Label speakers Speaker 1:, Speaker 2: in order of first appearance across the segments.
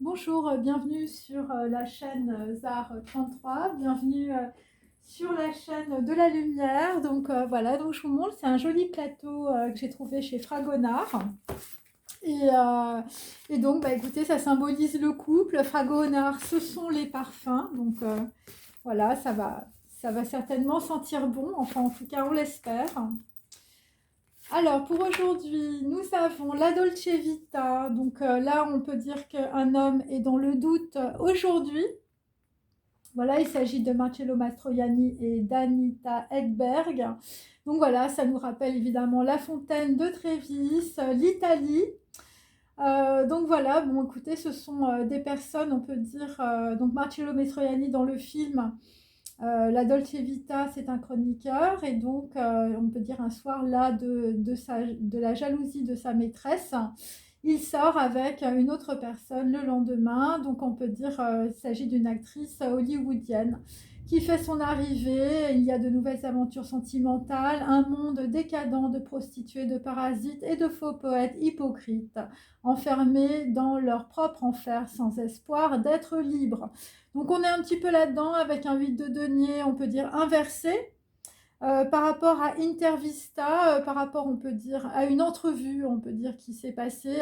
Speaker 1: Bonjour, bienvenue sur la chaîne ZAR 33, bienvenue sur la chaîne de la lumière. Donc voilà, donc je vous montre, c'est un joli plateau que j'ai trouvé chez Fragonard. Et, euh, et donc, écoutez, ça symbolise le couple. Fragonard, ce sont les parfums. Donc voilà, ça va certainement sentir bon, enfin en tout cas on l'espère. Alors, pour aujourd'hui, nous avons la Dolce Vita. Donc là, on peut dire qu'un homme est dans le doute aujourd'hui. Voilà, il s'agit de Marcello Mastroianni et d'Anita Hedberg. Donc voilà, ça nous rappelle évidemment la fontaine de Trévis, l'Italie. Donc voilà, bon écoutez, ce sont des personnes, on peut dire, donc Marcello Mastroianni dans le film, la Dolce Vita, c'est un chroniqueur, et donc on peut dire un soir là de la jalousie de sa maîtresse, il sort avec une autre personne le lendemain. Donc on peut dire qu'il s'agit d'une actrice hollywoodienne qui fait son arrivée. Il y a de nouvelles aventures sentimentales, un monde décadent de prostituées, de parasites et de faux poètes hypocrites, enfermés dans leur propre enfer sans espoir d'être libres. Donc on est un petit peu là-dedans avec un 8 de denier, on peut dire inversé. Par rapport à Intervista, par rapport, on peut dire, à une entrevue, on peut dire, qui s'est passée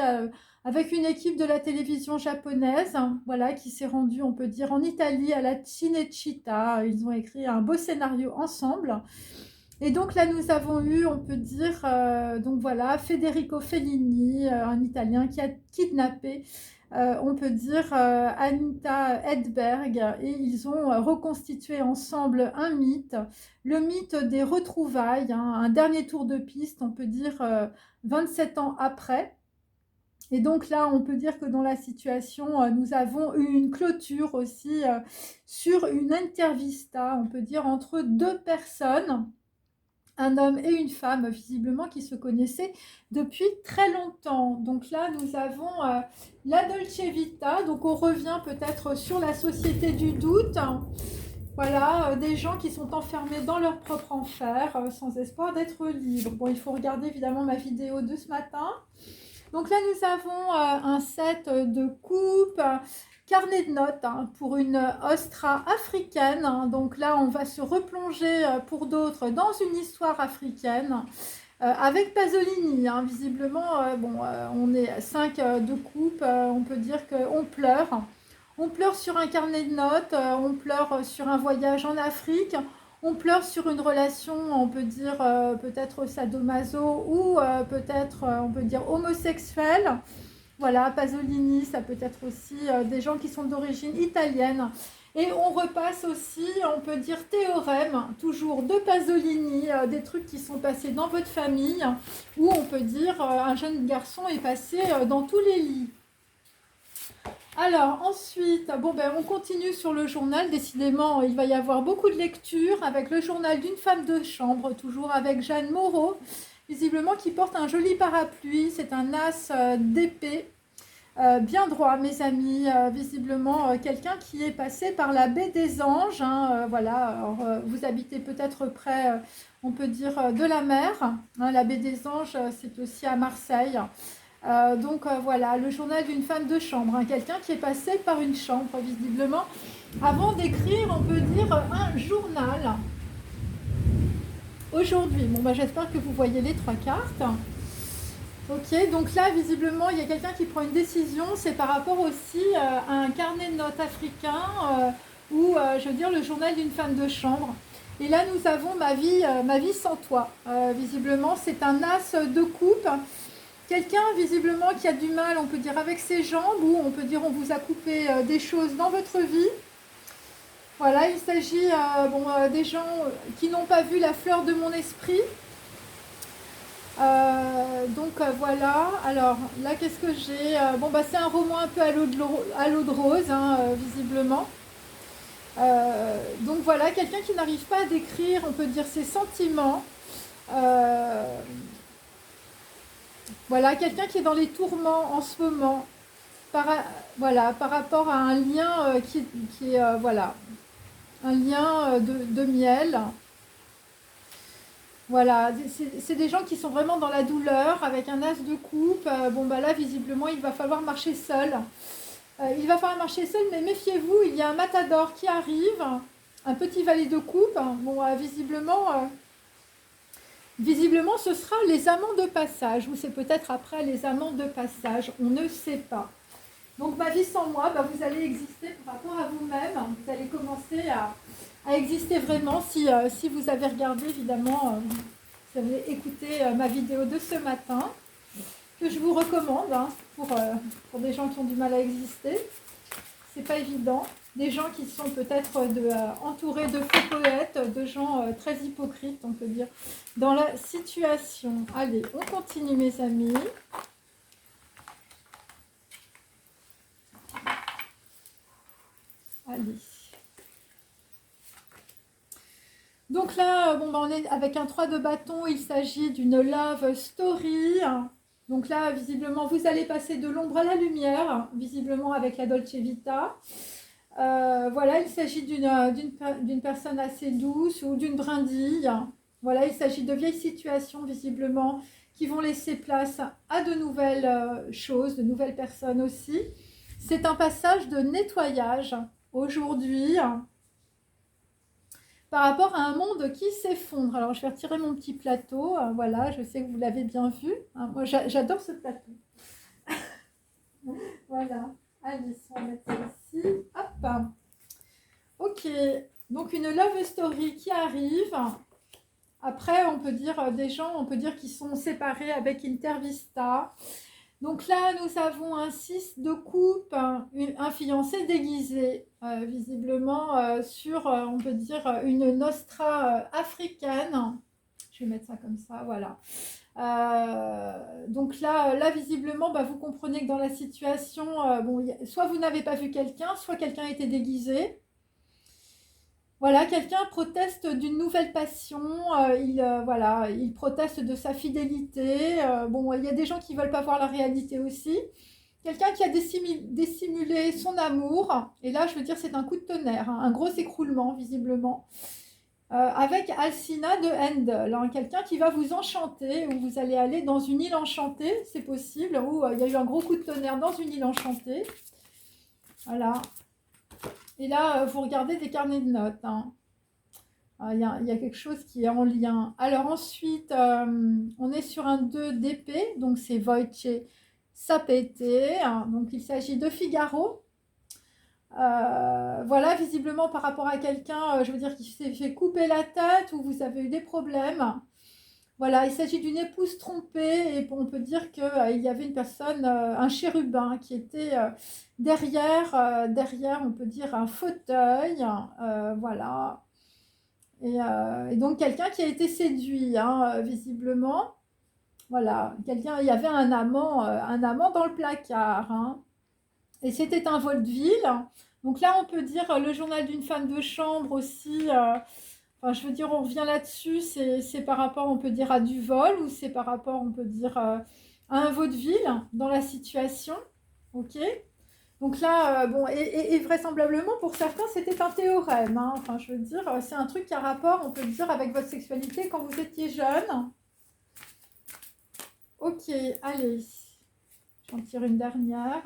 Speaker 1: avec une équipe de la télévision japonaise, hein, voilà, qui s'est rendue, on peut dire, en Italie, à la Cinecittà. Ils ont écrit un beau scénario ensemble. Et donc là, nous avons eu, on peut dire, donc voilà, Federico Fellini, un Italien qui a kidnappé, on peut dire, Anita Hedberg, et ils ont reconstitué ensemble un mythe, le mythe des retrouvailles, hein, un dernier tour de piste, on peut dire, 27 ans après. Et donc là, on peut dire que dans la situation, nous avons eu une clôture aussi sur une intervista, on peut dire, entre deux personnes, un homme et une femme, visiblement, qui se connaissaient depuis très longtemps. Donc là, nous avons la Dolce Vita. Donc on revient peut-être sur la société du doute. Voilà, des gens qui sont enfermés dans leur propre enfer, sans espoir d'être libres. Bon, il faut regarder évidemment ma vidéo de ce matin. Donc là, nous avons un set de coupes, carnet de notes, hein, pour une ostra africaine. Hein. Donc là, on va se replonger pour d'autres dans une histoire africaine. Avec Pasolini, hein, visiblement, on est à 5 de coupe, on peut dire qu'on pleure. On pleure sur un carnet de notes, on pleure sur un voyage en Afrique, on pleure sur une relation, on peut dire peut-être sadomaso ou peut-être, on peut dire homosexuelle. Voilà, Pasolini, ça peut être aussi des gens qui sont d'origine italienne. Et on repasse aussi, on peut dire théorème, toujours de Pasolini, des trucs qui sont passés dans votre famille, ou on peut dire un jeune garçon est passé dans tous les lits. Alors ensuite, on continue sur le journal. Décidément, il va y avoir beaucoup de lectures avec le journal d'une femme de chambre, toujours avec Jeanne Moreau, visiblement qui porte un joli parapluie. C'est un as d'épée. Bien droit, mes amis, visiblement quelqu'un qui est passé par la baie des Anges, hein, voilà. Alors, vous habitez peut-être près, on peut dire, de la mer, hein, la baie des Anges, c'est aussi à Marseille. Donc voilà, le journal d'une femme de chambre, hein, quelqu'un qui est passé par une chambre, visiblement, avant d'écrire, on peut dire, un journal. Aujourd'hui, j'espère que vous voyez les trois cartes. Ok, donc là, visiblement, il y a quelqu'un qui prend une décision. C'est par rapport aussi à un carnet de notes africain ou, je veux dire, le journal d'une femme de chambre. Et là, nous avons ma vie sans toi. Visiblement, c'est un as de coupe. Quelqu'un, visiblement, qui a du mal, on peut dire, avec ses jambes, ou on peut dire, on vous a coupé des choses dans votre vie. Voilà, il s'agit des gens qui n'ont pas vu la fleur de mon esprit. Voilà, alors là qu'est-ce que j'ai c'est un roman un peu à l'eau de rose, hein, visiblement. Donc voilà, quelqu'un qui n'arrive pas à décrire, on peut dire, ses sentiments. Voilà, quelqu'un qui est dans les tourments en ce moment, par rapport à un lien qui est, voilà, un lien de miel. Voilà, c'est des gens qui sont vraiment dans la douleur avec un as de coupe. Là, visiblement, il va falloir marcher seul. Il va falloir marcher seul, mais méfiez-vous, il y a un matador qui arrive, un petit valet de coupe. Bon, visiblement, ce sera les amants de passage, ou c'est peut-être après les amants de passage, on ne sait pas. Donc, ma vie sans moi, vous allez exister par rapport à vous-même, vous allez commencer à exister vraiment si vous avez regardé, évidemment, vous avez écouté ma vidéo de ce matin, que je vous recommande pour des gens qui ont du mal à exister. C'est pas évident. Des gens qui sont peut-être entourés de faux poètes, de gens très hypocrites, on peut dire, dans la situation. Allez, on continue, mes amis. Allez. Donc là, on est avec un 3 de bâton. Il s'agit d'une love story. Donc là, visiblement, vous allez passer de l'ombre à la lumière, visiblement avec la Dolce Vita. Voilà, il s'agit d'une personne assez douce ou d'une brindille. Voilà, il s'agit de vieilles situations, visiblement, qui vont laisser place à de nouvelles choses, de nouvelles personnes aussi. C'est un passage de nettoyage aujourd'hui par rapport à un monde qui s'effondre. Alors, je vais retirer mon petit plateau. Voilà, je sais que vous l'avez bien vu. Moi, j'adore ce plateau. Voilà. Allez, on va mettre ça ici. Hop. Ok. Donc, une love story qui arrive. Après, on peut dire des gens, on peut dire qu'ils sont séparés avec Intervista. Donc là, nous avons un 6 de coupe, un fiancé déguisé, visiblement sur, on peut dire, une nostra africaine. Je vais mettre ça comme ça, voilà. Donc là visiblement, vous comprenez que dans la situation, soit vous n'avez pas vu quelqu'un, soit quelqu'un était déguisé. Voilà, quelqu'un proteste d'une nouvelle passion, il proteste de sa fidélité. Il y a des gens qui ne veulent pas voir la réalité aussi. Quelqu'un qui a dissimulé son amour, et là, je veux dire, c'est un coup de tonnerre, un gros écroulement, visiblement, avec Alcina de Handel, quelqu'un qui va vous enchanter, où vous allez aller dans une île enchantée, c'est possible, où il y a eu un gros coup de tonnerre dans une île enchantée. Voilà. Et là, vous regardez des carnets de notes. Il y a quelque chose qui est en lien. Alors ensuite, on est sur un 2 d'épée. Donc c'est Voice Sapete. Donc il s'agit de Figaro. Voilà, visiblement par rapport à quelqu'un, je veux dire, qui s'est fait couper la tête ou vous avez eu des problèmes. Voilà, il s'agit d'une épouse trompée et on peut dire qu'il y avait une personne, un chérubin qui était derrière, on peut dire, un fauteuil. Voilà. Et donc quelqu'un qui a été séduit, visiblement. Voilà, il y avait un amant dans le placard. Et c'était un vaudeville. Donc là, on peut dire le journal d'une femme de chambre aussi. Je veux dire, on revient là-dessus, c'est par rapport, on peut dire, à du vol ou c'est par rapport, on peut dire, à un vaudeville dans la situation. Ok. Donc là, et vraisemblablement, pour certains, c'était un théorème. Je veux dire, c'est un truc qui a rapport, on peut dire, avec votre sexualité quand vous étiez jeune. Ok, allez. J'en tire une dernière.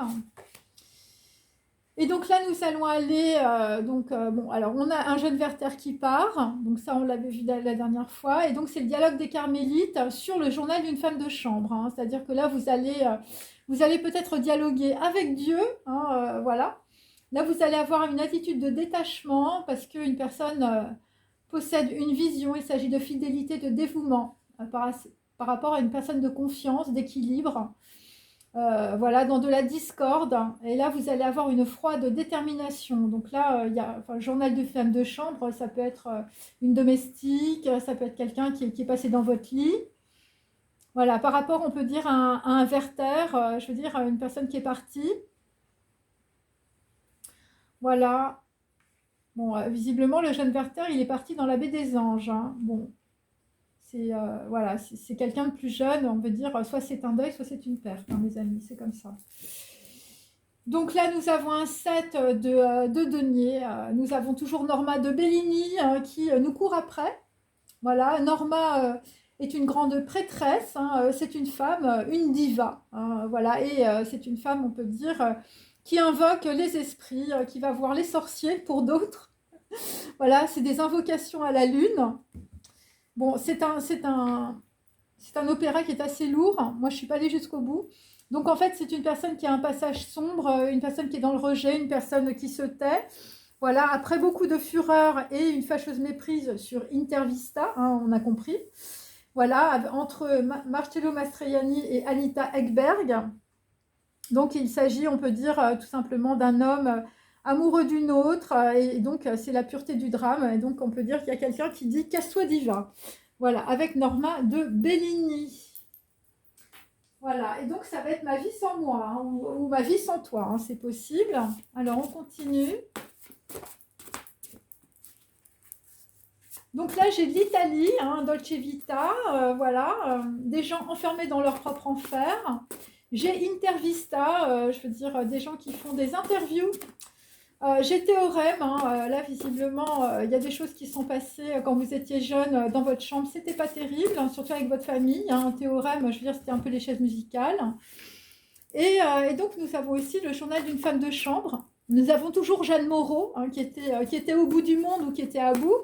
Speaker 1: Et donc là, nous allons aller, alors on a un jeune Werther qui part, donc ça on l'avait vu la dernière fois, et donc c'est le dialogue des Carmélites sur le journal d'une femme de chambre, c'est-à-dire que là vous allez peut-être dialoguer avec Dieu, voilà. Là vous allez avoir une attitude de détachement parce qu'une personne possède une vision, il s'agit de fidélité, de dévouement par rapport à une personne de confiance, d'équilibre. Voilà, dans de la discorde. Et là, vous allez avoir une froide détermination. Donc là, le journal de femme de chambre, ça peut être une domestique, ça peut être quelqu'un qui est passé dans votre lit. Voilà, par rapport, on peut dire, à un Werther, je veux dire, à une personne qui est partie. Voilà. Bon, visiblement, le jeune Werther, il est parti dans la baie des Anges. Bon. C'est quelqu'un de plus jeune, on veut dire, soit c'est un deuil, soit c'est une perte, mes amis, c'est comme ça. Donc là, nous avons un set de deniers. Nous avons toujours Norma de Bellini qui nous court après. Voilà, Norma est une grande prêtresse. C'est une femme, une diva. Voilà, et c'est une femme, on peut dire, qui invoque les esprits, qui va voir les sorciers pour d'autres. Voilà, c'est des invocations à la lune. Bon, c'est un opéra qui est assez lourd. Moi, je ne suis pas allée jusqu'au bout. Donc, en fait, c'est une personne qui a un passage sombre, une personne qui est dans le rejet, une personne qui se tait. Voilà, après beaucoup de fureur et une fâcheuse méprise sur Intervista, hein, on a compris. Voilà, entre Marcello Mastroianni et Anita Ekberg. Donc, il s'agit, on peut dire, tout simplement d'un homme amoureux d'une autre. Et donc, c'est la pureté du drame. Et donc, on peut dire qu'il y a quelqu'un qui dit « Casse-toi diva ». Voilà, avec Norma de Bellini. Voilà, et donc ça va être ma vie sans moi, hein, ou ma vie sans toi, hein, c'est possible. Alors, on continue. Donc là, j'ai de l'Italie, hein, Dolce Vita, voilà, des gens enfermés dans leur propre enfer. J'ai Intervista, je veux dire, des gens qui font des interviews. J'ai Théorème, hein, là visiblement il y a des choses qui sont passées quand vous étiez jeune dans votre chambre, c'était pas terrible, hein, surtout avec votre famille, hein, Théorème, je veux dire c'était un peu les chaises musicales. Et donc nous avons aussi le journal d'une femme de chambre, nous avons toujours Jeanne Moreau, hein, qui était au bout du monde ou qui était à bout.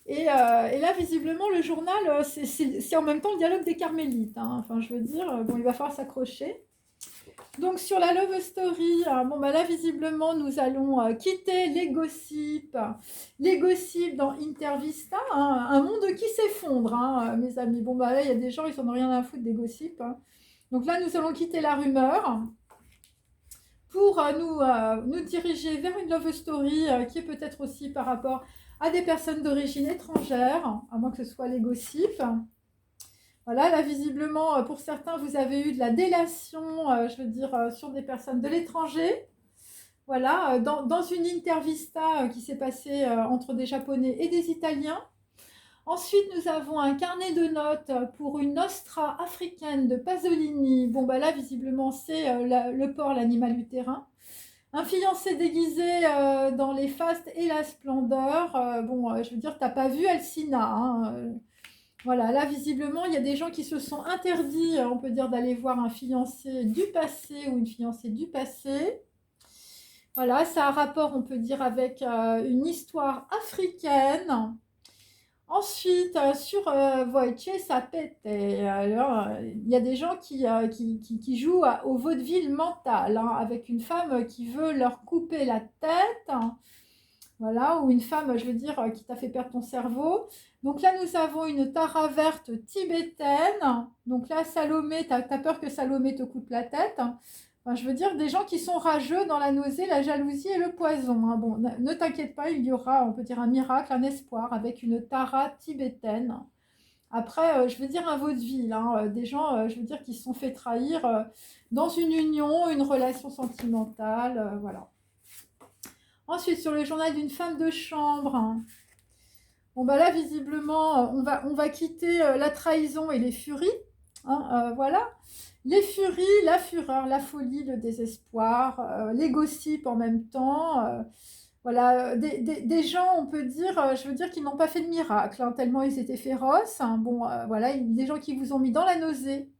Speaker 1: Et là visiblement le journal c'est en même temps le dialogue des carmélites, hein, enfin je veux dire, bon il va falloir s'accrocher. Donc sur la Love Story, bon bah là visiblement nous allons quitter les gossips dans Intervista, hein, un monde qui s'effondre, hein, mes amis. Bon bah là il y a des gens, ils en ont rien à foutre des gossips, hein. Donc là nous allons quitter la rumeur pour nous diriger vers une Love Story qui est peut-être aussi par rapport à des personnes d'origine étrangère, à moins que ce soit les gossips. Voilà, là, visiblement, pour certains, vous avez eu de la délation, je veux dire, sur des personnes de l'étranger. Voilà, dans une intervista qui s'est passée entre des Japonais et des Italiens. Ensuite, nous avons un carnet de notes pour une ostra africaine de Pasolini. Bon, bah là, visiblement, c'est le porc, l'animal utérin. Un fiancé déguisé dans les fastes et la splendeur. Bon, je veux dire, t'as pas vu Alcina, hein, voilà, là, visiblement, il y a des gens qui se sont interdits, on peut dire, d'aller voir un fiancé du passé ou une fiancée du passé. Voilà, ça a un rapport, on peut dire, avec une histoire africaine. Ensuite, sur Voice Sapete, alors, il y a des gens qui jouent au vaudeville mental, hein, avec une femme qui veut leur couper la tête, hein. Voilà, ou une femme, je veux dire, qui t'a fait perdre ton cerveau. Donc là, nous avons une tara verte tibétaine. Donc là, Salomé, t'as peur que Salomé te coupe la tête. Enfin, je veux dire, des gens qui sont rageux dans la nausée, la jalousie et le poison, hein. Bon, ne t'inquiète pas, il y aura, on peut dire, un miracle, un espoir avec une tara tibétaine. Après, je veux dire un vaudeville, hein, des gens, je veux dire, qui se sont fait trahir dans une union, une relation sentimentale, voilà. Ensuite, sur le journal d'une femme de chambre, bon bah là, visiblement, on va quitter la trahison et les furies, hein, voilà. Les furies, la fureur, la folie, le désespoir, les gossips en même temps, voilà, des gens, on peut dire, je veux dire, qui n'ont pas fait de miracle, hein, tellement ils étaient féroces, hein. Bon, voilà, des gens qui vous ont mis dans la nausée.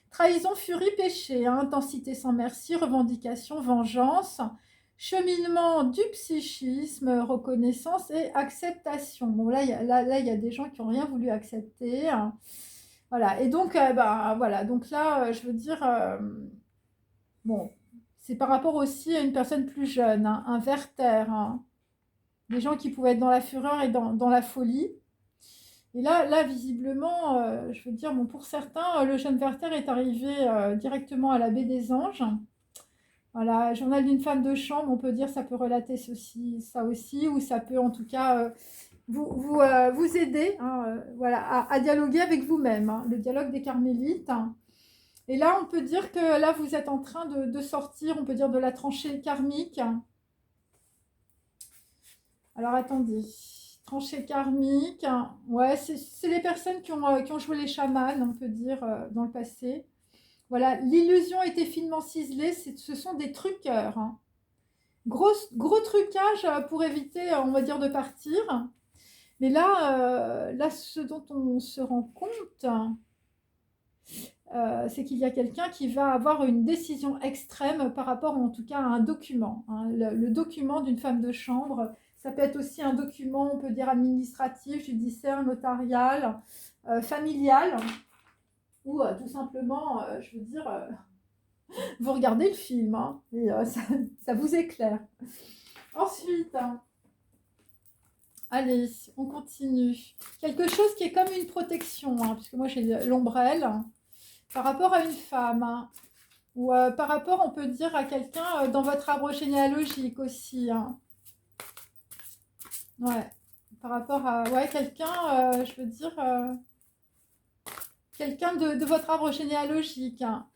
Speaker 1: Trahison, furie, péché, hein, intensité sans merci, revendication, vengeance, cheminement du psychisme, reconnaissance et acceptation. Bon, là, il y a des gens qui n'ont rien voulu accepter, hein. Voilà, et donc, voilà, donc là, je veux dire, bon, c'est par rapport aussi à une personne plus jeune, hein, un Werther, hein, des gens qui pouvaient être dans la fureur et dans la folie. Et là visiblement, je veux dire, bon, pour certains, le jeune Werther est arrivé directement à la baie des Anges. Voilà, journal d'une femme de chambre, on peut dire, ça peut relater ça aussi, ou ça peut en tout cas vous aider, hein, voilà, à dialoguer avec vous-même, hein, le dialogue des carmélites. Et là, on peut dire que là, vous êtes en train de sortir, on peut dire, de la tranchée karmique. Alors, attendez. Tranchée karmique, ouais, c'est les personnes qui ont joué les chamans, on peut dire, dans le passé. Voilà, l'illusion était finement ciselée, ce sont des truqueurs, hein. Gros trucage pour éviter, on va dire, de partir. Mais là, ce dont on se rend compte, c'est qu'il y a quelqu'un qui va avoir une décision extrême par rapport, en tout cas, à un document. Hein. Le document d'une femme de chambre, ça peut être aussi un document, on peut dire, administratif, judiciaire, notarial, familial, ou tout simplement, je veux dire, vous regardez le film, hein, et ça vous éclaire. Ensuite, allez, on continue. Quelque chose qui est comme une protection, hein, puisque moi j'ai l'ombrelle, par rapport à une femme, hein, ou par rapport, on peut dire, à quelqu'un dans votre arbre généalogique aussi. Hein. Ouais, par rapport à quelqu'un, je veux dire, quelqu'un de votre arbre généalogique, hein.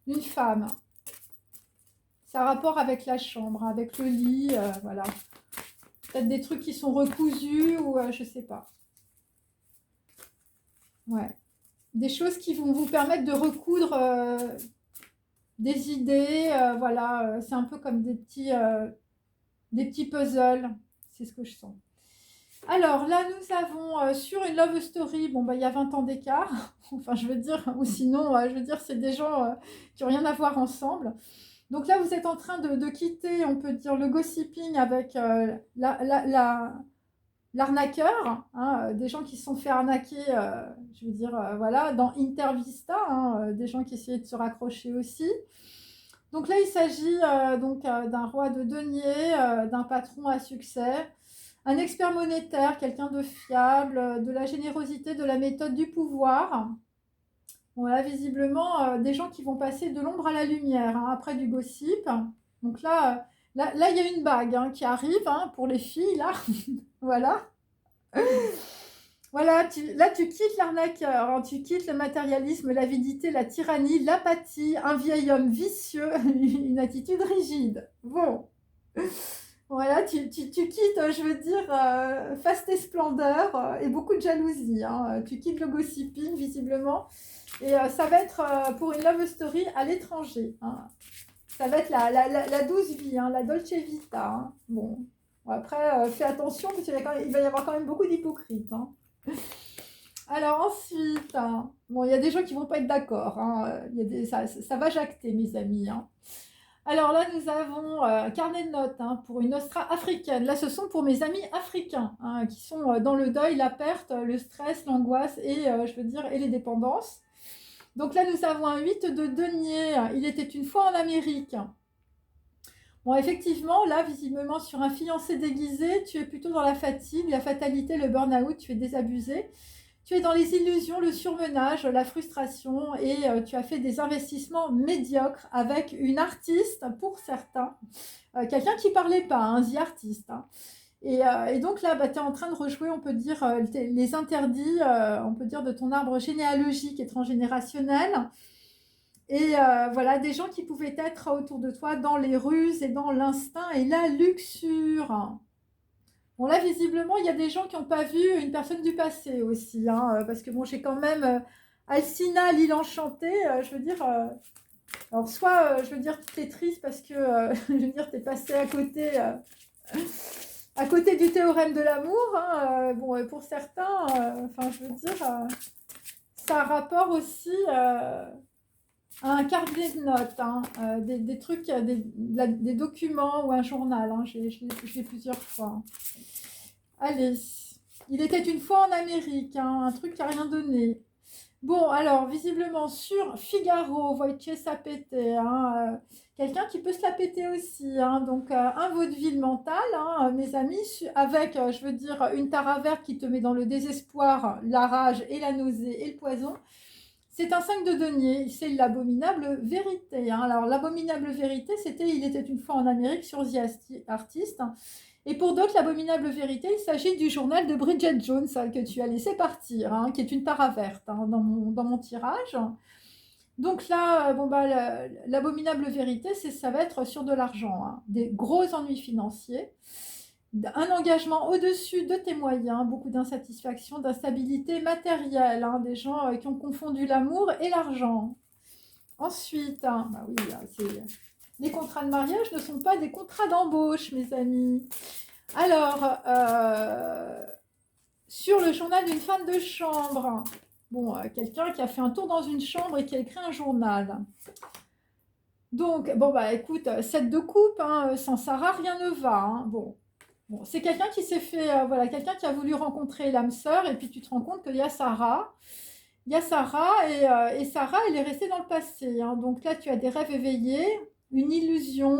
Speaker 1: Une femme. Ça a rapport avec la chambre, avec le lit, voilà. Peut-être des trucs qui sont recousus ou je sais pas. Ouais. Des choses qui vont vous permettre de recoudre des idées, voilà. C'est un peu comme des petits puzzles. C'est ce que je sens. Alors là, nous avons sur une love story, bon, bah, il y a 20 ans d'écart. Enfin, je veux dire, ou sinon, je veux dire, c'est des gens qui n'ont rien à voir ensemble. Donc là, vous êtes en train de quitter, on peut dire, le gossiping avec l'arnaqueur, hein, des gens qui se sont fait arnaquer, je veux dire, voilà, dans Intervista, hein, des gens qui essayaient de se raccrocher aussi. Donc là, il s'agit d'un roi de denier, d'un patron à succès, un expert monétaire, quelqu'un de fiable, de la générosité, de la méthode du pouvoir. Bon, là, visiblement, des gens qui vont passer de l'ombre à la lumière, hein, après du gossip. Donc là, il y a une bague, hein, qui arrive, hein, pour les filles, là. Voilà. Voilà, là, tu quittes l'arnaqueur, hein, tu quittes le matérialisme, l'avidité, la tyrannie, l'apathie, un vieil homme vicieux, une attitude rigide. Bon. Voilà, tu quittes, je veux dire, faste et splendeur et beaucoup de jalousie. Hein. Tu quittes le gossiping, visiblement. Et ça va être pour une love story à l'étranger. Hein. Ça va être la douce vie, hein, la Dolce Vita. Hein. Bon, après, fais attention, parce qu'il va y avoir quand même beaucoup d'hypocrites. Hein. Alors ensuite, hein, bon, il y a des gens qui ne vont pas être d'accord. Hein. Ça va jacter, mes amis. Hein. Alors là, nous avons carnet de notes, hein, pour une ostra africaine. Là, ce sont pour mes amis africains, hein, qui sont dans le deuil, la perte, le stress, l'angoisse et, je veux dire, et les dépendances. Donc là, nous avons un 8 de denier. Il était une fois en Amérique. Bon, effectivement, là, visiblement, sur un fiancé déguisé, tu es plutôt dans la fatigue, la fatalité, le burn-out, tu es désabusé. Tu es dans les illusions, le surmenage, la frustration et tu as fait des investissements médiocres avec une artiste, pour certains, quelqu'un qui ne parlait pas, un the artiste. Hein. Et donc là, bah, tu es en train de rejouer, on peut dire, les interdits, on peut dire, de ton arbre généalogique et transgénérationnel. Et voilà, des gens qui pouvaient être autour de toi dans les ruses et dans l'instinct et la luxure. Bon, là, visiblement, il y a des gens qui n'ont pas vu une personne du passé aussi, hein, parce que bon, j'ai quand même Alcina, l'île enchantée, je veux dire, alors soit, je veux dire, tu es triste parce que, je veux dire, tu es passé à côté du théorème de l'amour, hein, bon, pour certains, enfin, je veux dire, ça a rapport aussi à un carnet de notes, hein, des trucs, des documents ou un journal, hein, je l'ai plusieurs fois. Hein. Allez, il était une fois en Amérique, hein, un truc qui n'a rien donné. Bon, alors, visiblement, sur Figaro, Wojciech Sapete, hein, quelqu'un qui peut se la péter aussi. Hein, donc, un vaudeville mental, hein, mes amis, avec, je veux dire, une tare verte qui te met dans le désespoir, la rage et la nausée et le poison. C'est un 5 de denier, c'est l'abominable vérité. Hein. Alors, l'abominable vérité, c'était Il était une fois en Amérique sur The Artist. Et pour d'autres, l'abominable vérité, il s'agit du journal de Bridget Jones, que tu as laissé partir, hein, qui est une tare verte, hein, dans mon tirage. Donc là, bon, bah, l'abominable vérité, ça va être sur de l'argent, hein, des gros ennuis financiers, un engagement au-dessus de tes moyens, beaucoup d'insatisfaction, d'instabilité matérielle, hein, des gens qui ont confondu l'amour et l'argent. Ensuite, hein, bah oui, les contrats de mariage ne sont pas des contrats d'embauche, mes amis. Alors, sur le journal d'une femme de chambre, Bon, quelqu'un qui a fait un tour dans une chambre et qui a écrit un journal. Donc, bon, bah écoute, 7 de coupe, hein, sans Sarah, rien ne va. Hein. Bon, c'est quelqu'un qui s'est fait, voilà, quelqu'un qui a voulu rencontrer l'âme sœur, et puis tu te rends compte qu'il y a Sarah. Il y a Sarah, et Sarah, elle est restée dans le passé. Hein. Donc là, tu as des rêves éveillés, une illusion,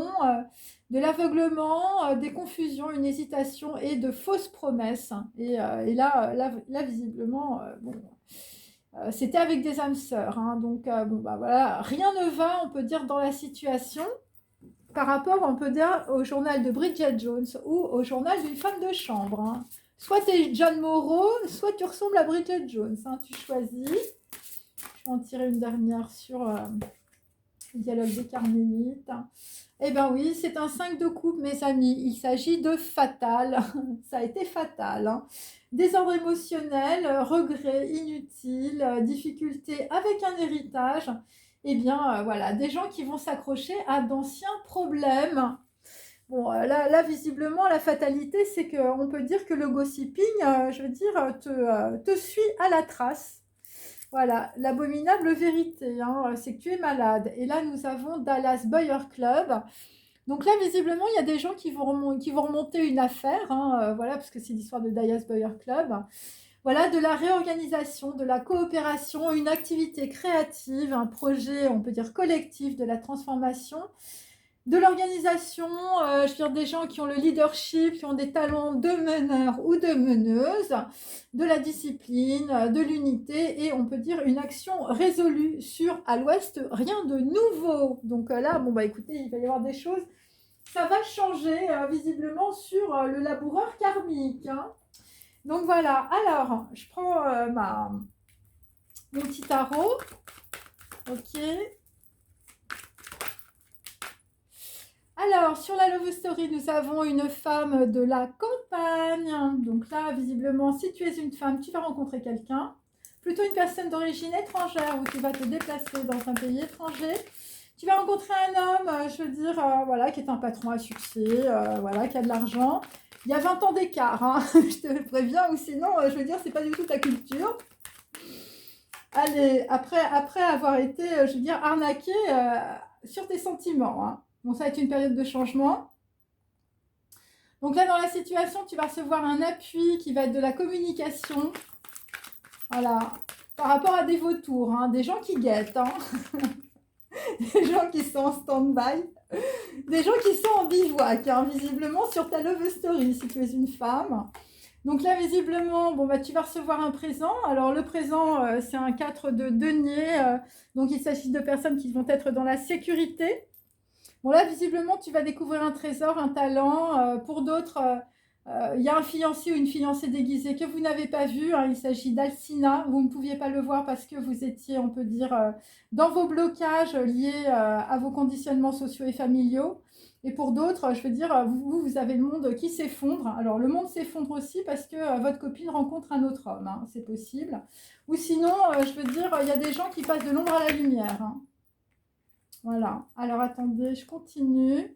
Speaker 1: de l'aveuglement, des confusions, une hésitation et de fausses promesses. Hein. Et là, visiblement, bon, c'était avec des âmes sœurs. Hein. Donc, bon, bah voilà, rien ne va, on peut dire, dans la situation par rapport, on peut dire, au journal de Bridget Jones ou au journal d'une femme de chambre. Hein. Soit tu es John Morrow, soit tu ressembles à Bridget Jones. Hein. Tu choisis. Je vais en tirer une dernière sur le dialogue des Carmélites. Eh bien oui, c'est un 5 de coupe, mes amis. Il s'agit de fatal. Ça a été fatal. Hein. Désordre émotionnel, regret inutile, difficulté avec un héritage. Eh bien, voilà, des gens qui vont s'accrocher à d'anciens problèmes. Bon, là, visiblement, la fatalité, c'est qu'on peut dire que le gossiping, je veux dire, te suit à la trace. Voilà, l'abominable vérité, hein, c'est que tu es malade. Et là, nous avons Dallas Boyer Club. Donc là, visiblement, il y a des gens qui vont remonter une affaire, hein, voilà, parce que c'est l'histoire de Dallas Boyer Club. Voilà, de la réorganisation, de la coopération, une activité créative, un projet, on peut dire collectif, de la transformation, de l'organisation, je veux dire des gens qui ont le leadership, qui ont des talents de meneur ou de meneuse, de la discipline, de l'unité, et on peut dire une action résolue sur à l'ouest, rien de nouveau. Donc là, bon bah écoutez, il va y avoir des choses, ça va changer visiblement sur le laboureur karmique. Hein. Donc voilà, alors je prends mon petit tarot. Ok. Alors, sur la Love Story, nous avons une femme de la campagne. Donc là, visiblement, si tu es une femme, tu vas rencontrer quelqu'un. Plutôt une personne d'origine étrangère où tu vas te déplacer dans un pays étranger. Tu vas rencontrer un homme, je veux dire, voilà, qui est un patron à succès, voilà, qui a de l'argent. Il y a 20 ans d'écart, hein, je te préviens, ou sinon, je veux dire, c'est pas du tout ta culture. Allez, après avoir été, je veux dire, arnaqué sur tes sentiments. Hein. Bon, ça va être une période de changement. Donc là, dans la situation, tu vas recevoir un appui qui va être de la communication. Voilà, par rapport à des vautours, hein, des gens qui guettent, hein. Des gens qui sont en stand-by, des gens qui sont en bivouac, hein, visiblement sur ta love story, si tu es une femme. Donc là, visiblement, bon, bah, tu vas recevoir un présent. Alors, le présent, c'est un 4 de denier. Donc, il s'agit de personnes qui vont être dans la sécurité. Bon, là, visiblement, tu vas découvrir un trésor, un talent. Pour d'autres, il y a un fiancé ou une fiancée déguisée que vous n'avez pas vu. Hein. Il s'agit d'Alcina. Vous ne pouviez pas le voir parce que vous étiez, on peut dire, dans vos blocages liés à vos conditionnements sociaux et familiaux. Et pour d'autres, je veux dire, vous avez le monde qui s'effondre. Alors, le monde s'effondre aussi parce que votre copine rencontre un autre homme. Hein, c'est possible. Ou sinon, je veux dire, il y a des gens qui passent de l'ombre à la lumière. Hein. Voilà. Alors, attendez, je continue.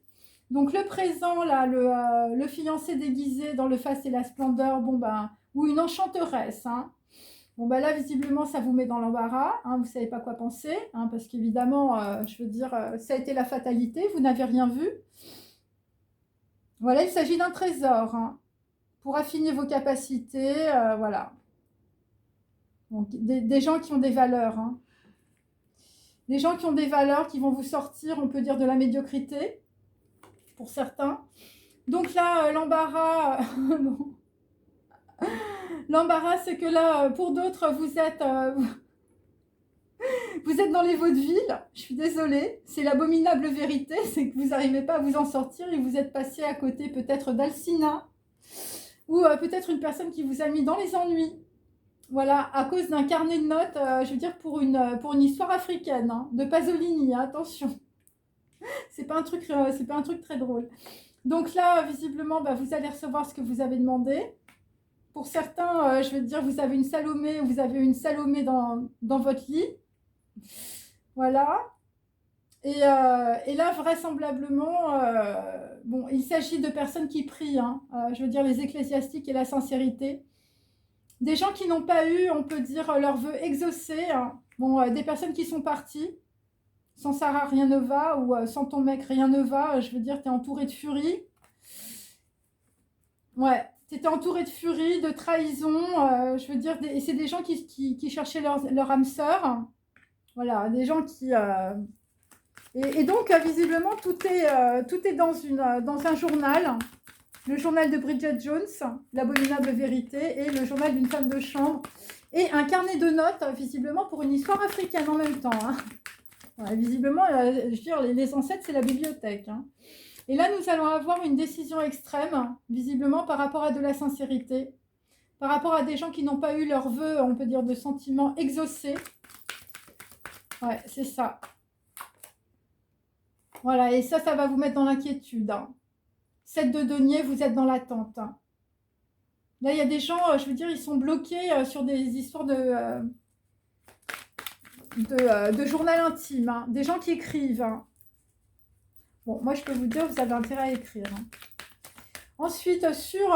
Speaker 1: Donc, le présent, là, le fiancé déguisé dans le faste et la splendeur, bon, ben, ou une enchanteresse. Hein. Bon, ben là, visiblement, ça vous met dans l'embarras. Hein, vous ne savez pas quoi penser. Hein, parce qu'évidemment, je veux dire, ça a été la fatalité. Vous n'avez rien vu. Voilà, il s'agit d'un trésor. Hein, pour affiner vos capacités. Voilà. Donc, des gens qui ont des valeurs. Hein. Des gens qui ont des valeurs qui vont vous sortir, on peut dire, de la médiocrité. Pour certains. Donc là, l'embarras... L'embarras, c'est que là, pour d'autres, vous êtes dans les vaudevilles. Je suis désolée. C'est l'abominable vérité. C'est que vous n'arrivez pas à vous en sortir et vous êtes passé à côté peut-être d'Alcina. Ou peut-être une personne qui vous a mis dans les ennuis. Voilà, à cause d'un carnet de notes, je veux dire, pour une histoire africaine. Hein, de Pasolini, hein, attention. C'est pas un truc très drôle. Donc là, visiblement, bah, vous allez recevoir ce que vous avez demandé. Pour certains, je veux dire, vous avez une Salomé ou vous avez une Salomé dans votre lit. Voilà. Et là, vraisemblablement, bon, il s'agit de personnes qui prient. Hein, je veux dire, les ecclésiastiques et la sincérité. Des gens qui n'ont pas eu, on peut dire, leur vœu exaucé. Hein. Bon, des personnes qui sont parties. Sans Sarah, rien ne va. Ou sans ton mec, rien ne va. Je veux dire, tu es entouré de furie. Ouais. Tu étais entouré de furie, de trahison. Je veux dire, et c'est des gens qui cherchaient leur âme sœur. Voilà, des gens qui... Et donc, visiblement, tout est dans un journal. Le journal de Bridget Jones, L'abominable vérité, et le journal d'une femme de chambre. Et un carnet de notes, visiblement, pour une histoire africaine en même temps. Hein. Ouais, visiblement, je veux dire, les ancêtres, c'est la bibliothèque. Hein. Et là, nous allons avoir une décision extrême, visiblement, par rapport à de la sincérité, par rapport à des gens qui n'ont pas eu leur vœu, on peut dire, de sentiments exaucés. Ouais, c'est ça. Voilà, et ça va vous mettre dans l'inquiétude. Hein. 7 de denier, vous êtes dans l'attente. Hein. Là, il y a des gens, je veux dire, ils sont bloqués sur des histoires de journal intime. Hein. Des gens qui écrivent. Hein. Bon, moi, je peux vous dire, vous avez intérêt à écrire. Hein. Ensuite, sur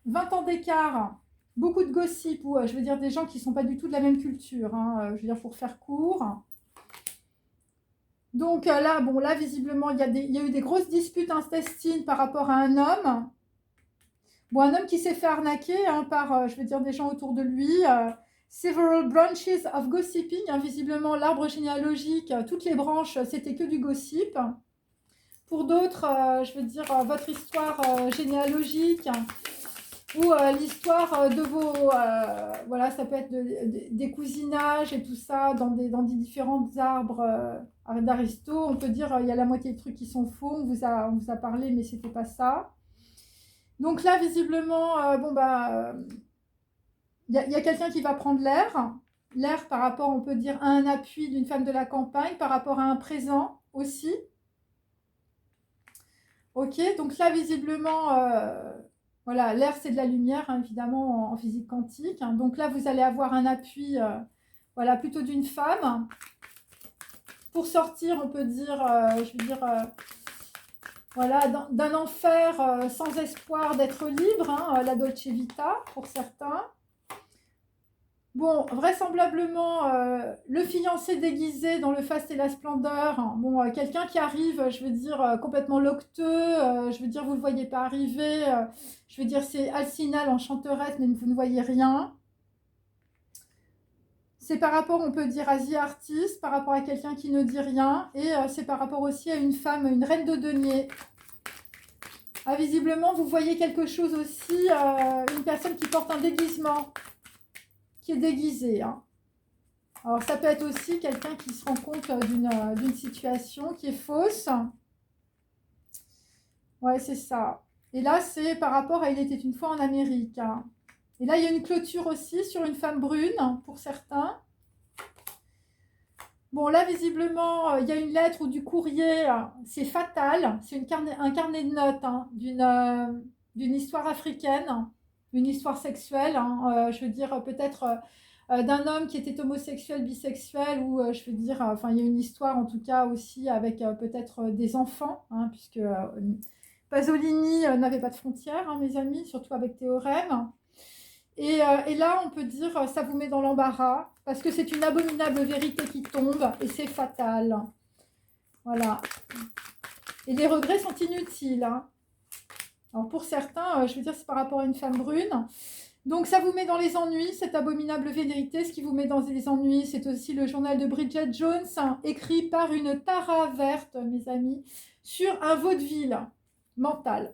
Speaker 1: 20 ans d'écart, beaucoup de gossip, ou je veux dire, des gens qui ne sont pas du tout de la même culture. Hein, je veux dire, pour faire court. Donc là, bon, là, visiblement, il y a eu des grosses disputes intestines par rapport à un homme. Bon, un homme qui s'est fait arnaquer hein, par, je veux dire, des gens autour de lui. Several branches of gossiping. Hein, visiblement, l'arbre généalogique, toutes les branches, c'était que du gossip. Pour d'autres, je veux dire, votre histoire généalogique ou l'histoire de vos... voilà, ça peut être des cousinages et tout ça dans des différents arbres d'Aristo. On peut dire, il y a la moitié des trucs qui sont faux. On vous a parlé, mais c'était pas ça. Donc là, visiblement, bon bah, il y a quelqu'un qui va prendre l'air. L'air par rapport, on peut dire, à un appui d'une femme de la campagne, par rapport à un présent aussi. Ok, donc là, visiblement, voilà, l'air, c'est de la lumière, hein, évidemment, en physique quantique. Hein. Donc là, vous allez avoir un appui, voilà, plutôt d'une femme. Pour sortir, on peut dire, je veux dire... voilà, d'un enfer sans espoir d'être libre, hein, la Dolce Vita pour certains. Bon, vraisemblablement, le fiancé déguisé dans le faste et la splendeur. Hein, bon, quelqu'un qui arrive, je veux dire, complètement locteux. Je veux dire, vous ne le voyez pas arriver. Je veux dire, c'est Alcina, l'enchanteresse, mais vous ne voyez rien. C'est par rapport, on peut dire, à The Artist, par rapport à quelqu'un qui ne dit rien. Et c'est par rapport aussi à une femme, une reine de denier. Ah, visiblement, vous voyez quelque chose aussi, une personne qui porte un déguisement, qui est déguisée. Hein. Alors, ça peut être aussi quelqu'un qui se rend compte d'une situation qui est fausse. Ouais, c'est ça. Et là, c'est par rapport à Il était une fois en Amérique. Hein. Et là, il y a une clôture aussi sur une femme brune, pour certains. Bon, là, visiblement, il y a une lettre ou du courrier. C'est fatal. C'est un carnet de notes hein, d'une histoire africaine, une histoire sexuelle. Hein, je veux dire, peut-être d'un homme qui était homosexuel, bisexuel, ou je veux dire, enfin, il y a une histoire en tout cas aussi avec peut-être des enfants, hein, puisque Pasolini n'avait pas de frontières, hein, mes amis, surtout avec Théorème. Et là, on peut dire, ça vous met dans l'embarras, parce que c'est une abominable vérité qui tombe, et c'est fatal. Voilà. Et les regrets sont inutiles. Hein. Alors pour certains, je veux dire, c'est par rapport à une femme brune. Donc ça vous met dans les ennuis, cette abominable vérité. Ce qui vous met dans les ennuis, c'est aussi le journal de Bridget Jones, hein, écrit par une Tara verte, mes amis, sur un vaudeville mental.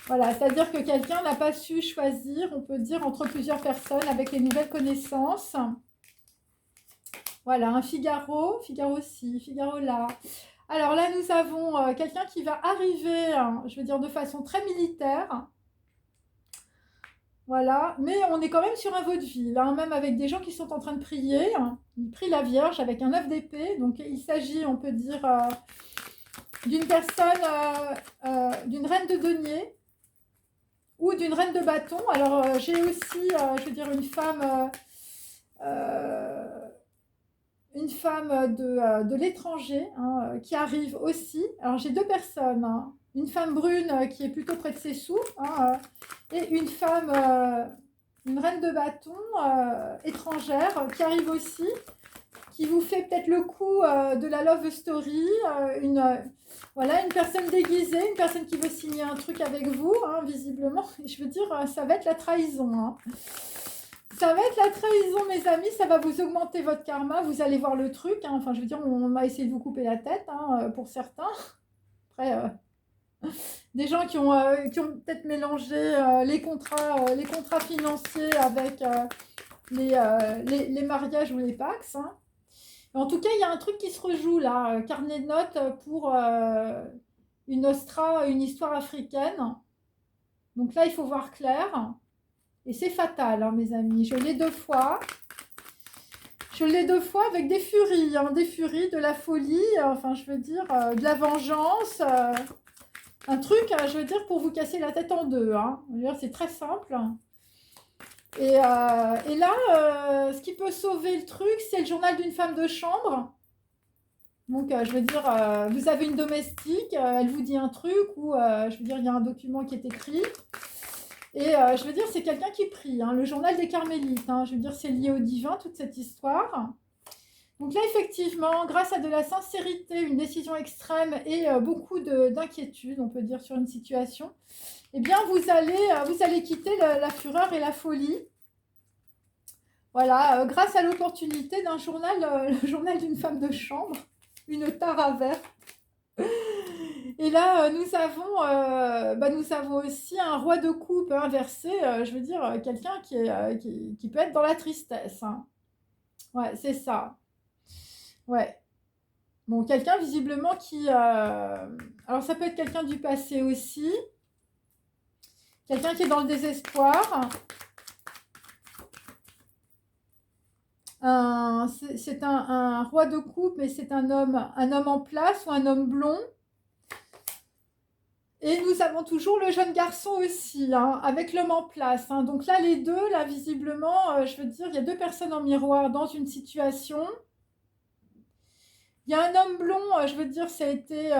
Speaker 1: Voilà, c'est-à-dire que quelqu'un n'a pas su choisir, on peut dire, entre plusieurs personnes avec les nouvelles connaissances. Voilà, un Figaro ci, Figaro là. Alors là, nous avons quelqu'un qui va arriver, je veux dire, de façon très militaire. Voilà, mais on est quand même sur un vaudeville, hein, même avec des gens qui sont en train de prier. Ils prient la Vierge avec un œuf d'épée. Donc il s'agit, on peut dire, d'une personne, d'une reine de denier. Ou d'une reine de bâton. Alors, j'ai aussi, je veux dire, une femme une femme de l'étranger hein, qui arrive aussi. Alors j'ai deux personnes, hein. Une femme brune qui est plutôt près de ses sous hein, et une femme, une reine de bâton étrangère qui arrive aussi, qui vous fait peut-être le coup de la love story, voilà, une personne déguisée, une personne qui veut signer un truc avec vous, hein, visiblement. Je veux dire, ça va être la trahison. Hein. Ça va être la trahison, mes amis, ça va vous augmenter votre karma, vous allez voir le truc. Hein. Enfin, je veux dire, on m'a essayé de vous couper la tête, hein, pour certains. Après, des gens qui ont peut-être mélangé les contrats financiers avec les mariages ou les pax. Hein. En tout cas, il y a un truc qui se rejoue là, carnet de notes pour une histoire africaine. Donc là, il faut voir clair. Et c'est fatal, hein, mes amis. Je l'ai 2 fois. Je l'ai 2 fois avec des furies, hein, de la folie, enfin, je veux dire, de la vengeance. Un truc, je veux dire, pour vous casser la tête en deux. Hein. Je veux dire, c'est très simple. Et là, ce qui peut sauver le truc, c'est le journal d'une femme de chambre. Donc, je veux dire, vous avez une domestique, elle vous dit un truc, ou je veux dire, il y a un document qui est écrit. Et je veux dire, c'est quelqu'un qui prie, hein, le journal des Carmélites. Hein, je veux dire, c'est lié au divin, toute cette histoire. Donc là, effectivement, grâce à de la sincérité, une décision extrême et beaucoup d'inquiétude, on peut dire, sur une situation, eh bien, vous allez quitter la fureur et la folie. Voilà, grâce à l'opportunité d'un journal, le journal d'une femme de chambre, une tara verte. Et là, nous avons aussi un roi de coupe inversé, je veux dire, quelqu'un qui peut être dans la tristesse. Hein. Ouais, c'est ça. Ouais. Bon, quelqu'un visiblement qui... Alors, ça peut être quelqu'un du passé aussi. Quelqu'un qui est dans le désespoir. C'est un roi de coupe, mais c'est un homme en place ou un homme blond. Et nous avons toujours le jeune garçon aussi, hein, avec l'homme en place. Hein. Donc là, les deux, là, visiblement, je veux dire, il y a deux personnes en miroir dans une situation. Il y a un homme blond, je veux dire, ça a été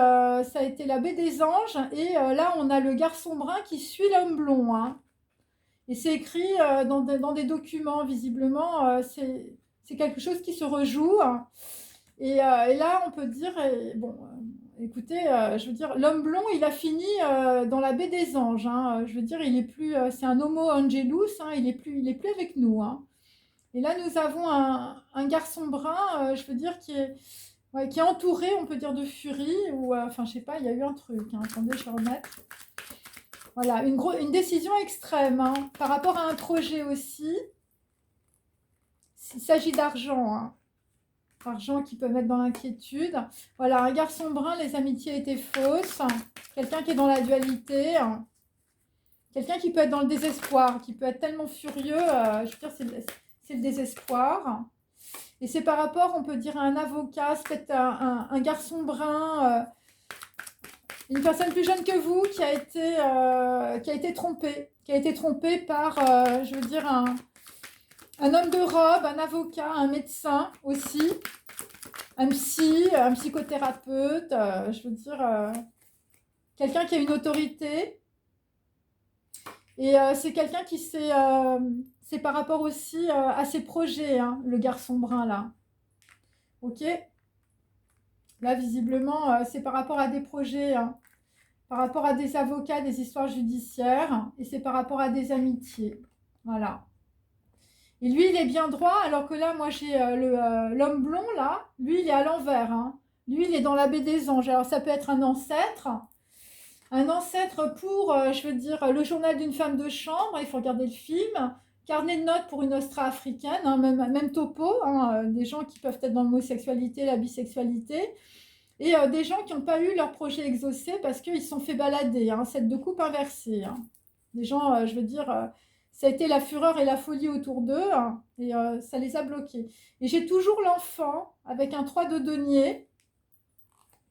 Speaker 1: la baie des anges. Et là, on a le garçon brun qui suit l'homme blond. Hein. Et c'est écrit dans des documents, visiblement, c'est quelque chose qui se rejoue. Hein. Et là, on peut dire, bon, écoutez, je veux dire, l'homme blond, il a fini dans la baie des anges. Hein. Je veux dire, il est plus, c'est un homo angelus, hein, il est plus avec nous. Hein. Et là, nous avons un garçon brun, je veux dire, qui est entouré, on peut dire, de furie, ou, enfin, je sais pas, il y a eu un truc. Hein. Attendez, je vais remettre. Voilà, une décision extrême, hein, par rapport à un projet aussi. Il s'agit d'argent, hein. Argent qui peut mettre dans l'inquiétude. Voilà, un garçon brun, les amitiés étaient fausses. Quelqu'un qui est dans la dualité. Quelqu'un qui peut être dans le désespoir, qui peut être tellement furieux. Je veux dire, c'est le désespoir. Et c'est par rapport, on peut dire, à un avocat, c'est peut-être un garçon brun, une personne plus jeune que vous qui a été trompée. Qui a été trompée par, je veux dire, un homme de robe, un avocat, un médecin aussi, un psychothérapeute, je veux dire, quelqu'un qui a une autorité. Et c'est quelqu'un qui c'est par rapport aussi à ses projets, hein, le garçon brun là. Ok. Là, visiblement, c'est par rapport à des projets, hein, par rapport à des avocats, des histoires judiciaires, et c'est par rapport à des amitiés. Voilà. Et lui, il est bien droit, alors que là, moi, j'ai l'homme blond, là. Lui, il est à l'envers. Hein. Lui, il est dans la baie des anges. Alors, ça peut être un ancêtre. Un ancêtre pour, je veux dire, le journal d'une femme de chambre. Il faut regarder le film. Carnet de notes pour une ostra africaine. Hein, même topo. Hein, des gens qui peuvent être dans l'homosexualité, la bisexualité. Et des gens qui n'ont pas eu leur projet exaucé parce qu'ils se sont fait balader. Hein, cette de coupe inversée. Hein. Des gens, je veux dire... ça a été la fureur et la folie autour d'eux, hein, et ça les a bloqués. Et j'ai toujours l'enfant avec un 3 de denier.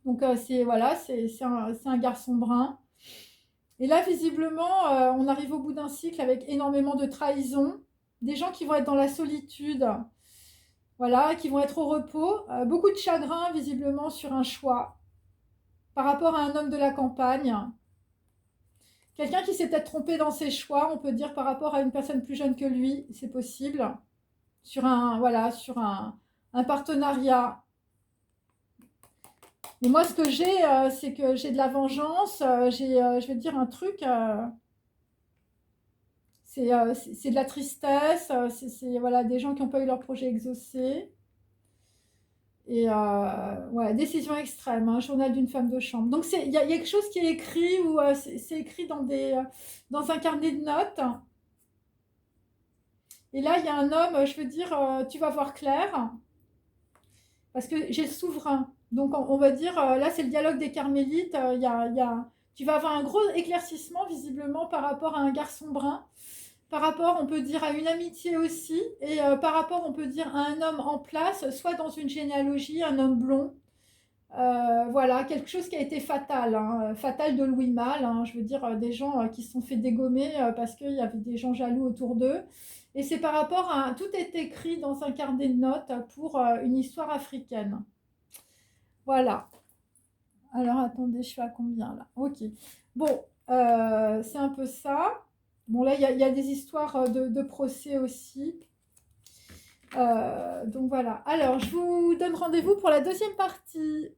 Speaker 1: Donc, voilà, c'est un garçon brun. Et là, visiblement, on arrive au bout d'un cycle avec énormément de trahison. Des gens qui vont être dans la solitude. voilà, qui vont être au repos. Beaucoup de chagrin, visiblement, sur un choix par rapport à un homme de la campagne. Quelqu'un qui s'est peut-être trompé dans ses choix, on peut dire, par rapport à une personne plus jeune que lui, c'est possible. Sur un, voilà, sur un partenariat. Et moi, ce que j'ai, c'est que j'ai de la vengeance, je vais te dire un truc, c'est de la tristesse, voilà, des gens qui n'ont pas eu leur projet exaucé. Et ouais, décision extrême, hein, journal d'une femme de chambre. Donc il y a quelque chose qui est écrit, ou c'est écrit dans un carnet de notes. Et là, il y a un homme, je veux dire, tu vas voir clair, parce que j'ai le souverain. Donc on va dire, là c'est le dialogue des carmélites, tu vas avoir un gros éclaircissement visiblement par rapport à un garçon brun, par rapport on peut dire à une amitié aussi, et par rapport on peut dire à un homme en place, soit dans une généalogie, un homme blond. Voilà, quelque chose qui a été fatal, hein, fatal de Louis Malle, hein, je veux dire, des gens qui se sont fait dégommer parce qu'il y avait des gens jaloux autour d'eux. Et c'est par rapport à... Tout est écrit dans un carnet de notes pour une histoire africaine. Voilà. Alors attendez, je suis à combien là? Ok. Bon, c'est un peu ça. Bon, là, il y a des histoires de procès aussi. Donc voilà. Alors, je vous donne rendez-vous pour la deuxième partie.